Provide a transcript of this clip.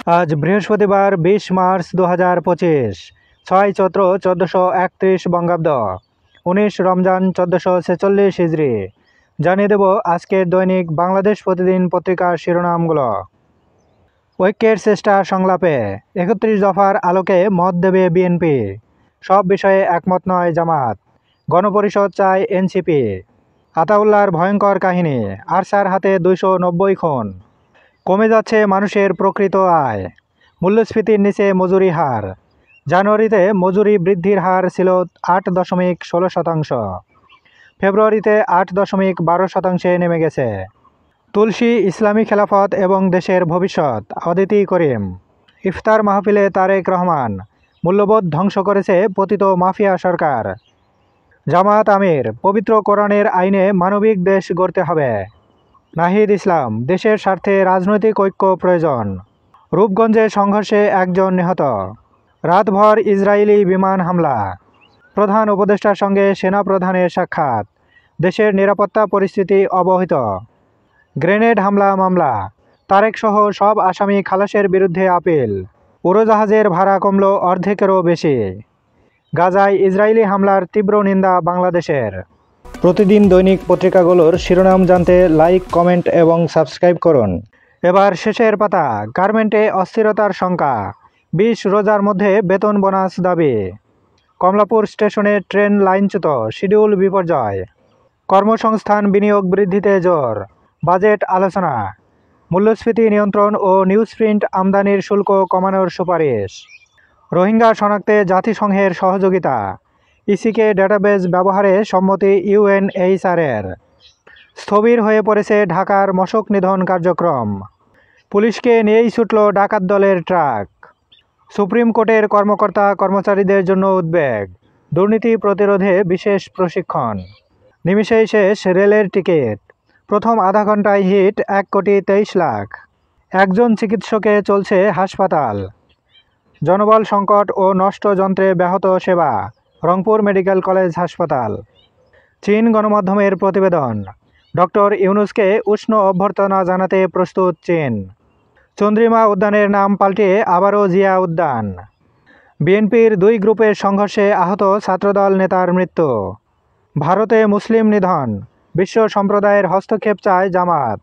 আজ বৃহস্পতিবার ২০ মার্চ ২০২৫, ৬ চৈত্র ১৪৩১ বঙ্গাব্দ, ১৯ রমজান ১৪৪৬ হিজরি। জানিয়ে দেব আজকের দৈনিক বাংলাদেশ প্রতিদিন পত্রিকার শিরোনামগুলো। ঐক্যের চেষ্টা সংলাপে ৩১ দফার আলোকে মত দেবে বিএনপি। সব বিষয়ে একমত নয় জামাত। গণপরিষদ চায় এনসিপি। আতাউল্লাহর ভয়ঙ্কর কাহিনী, আরসার হাতে ২৯০ খুন। কমে যাচ্ছে মানুষের প্রকৃত আয়। মূল্যস্ফীতির নিচে মজুরি হার। জানুয়ারিতে মজুরি বৃদ্ধির হার ছিল ৮.১৬%। ফেব্রুয়ারিতে ৮.১২%-এ নেমে গেছে। তুলসী, ইসলামী খেলাফত এবং দেশের ভবিষ্যৎ, অদিতি করিম। ইফতার মাহফিলে তারেক রহমান, মূল্যবোধ ধ্বংস করেছে পতিত মাফিয়া সরকার। জামাত আমির, পবিত্র কোরআনের আইনে মানবিক দেশ গড়তে হবে। নাহিদ ইসলাম, দেশের স্বার্থে রাজনৈতিক ঐক্য প্রয়োজন। রূপগঞ্জে সংঘর্ষে একজন নিহত। রাতভর ইসরায়েলি বিমান হামলা। প্রধান উপদেষ্টার সঙ্গে সেনাপ্রধানের সাক্ষাৎ। দেশের নিরাপত্তা পরিস্থিতি অবহিত। গ্রেনেড হামলা মামলা, তারেকসহ সব আসামি খালাসের বিরুদ্ধে আপিল। উড়োজাহাজের ভাড়া কমল অর্ধেকেরও বেশি। গাজায় ইসরায়েলি হামলার তীব্র নিন্দা বাংলাদেশের। প্রতিদিন দৈনিক পত্রিকাগুলোর শিরোনাম জানতে লাইক, কমেন্ট এবং সাবস্ক্রাইব করুন। এবার শেষের পাতা। গার্মেন্টে অস্থিরতার শঙ্কা। ২০ রোজার মধ্যে বেতন বোনাস দাবি। কমলাপুর স্টেশনে ট্রেন লাইনচ্যুত, শিডিউল বিপর্যয়। কর্মসংস্থান বিনিয়োগ বৃদ্ধিতে জোর। বাজেট আলোচনা। মূল্যস্ফীতি নিয়ন্ত্রণ ও নিউজপ্রিন্ট আমদানির শুল্ক কমানোর সুপারিশ। রোহিঙ্গা শনাক্তে জাতিসংঘের সহযোগিতা। ইসিকে ডেটাবেজ ব্যবহারে সম্মতি ইউএনএইচআরের। স্থবির হয়ে পড়েছে ঢাকার মশক নিধন কার্যক্রম। পুলিশকে নিয়েই ছুটল ডাকাত দলের ট্রাক। সুপ্রিম কোর্টের কর্মকর্তা কর্মচারীদের জন্য উদ্বেগ। দুর্নীতি প্রতিরোধে বিশেষ প্রশিক্ষণ। নিমিষেই শেষ রেলের টিকিট। প্রথম আধা ঘন্টায় হিট ১,২৩,০০,০০০। একজন চিকিৎসকে চলছে হাসপাতাল। জনবল সংকট ও নষ্ট যন্ত্রে ব্যাহত সেবা। রংপুর মেডিকেল কলেজ হাসপাতাল। চীন গণমাধ্যমের প্রতিবেদন। ডক্টর ইউনূসকে উষ্ণ অভ্যর্থনা জানাতে প্রস্তুত চীন। চন্দ্রিমা উদ্যানের নাম পাল্টিয়ে আবারও জিয়া উদ্যান। বিএনপির ২ গ্রুপের সংঘর্ষে আহত ছাত্রদল নেতার মৃত্যু। ভারতে মুসলিম নিধন, বিশ্ব সম্প্রদায়ের হস্তক্ষেপ চায় জামাত।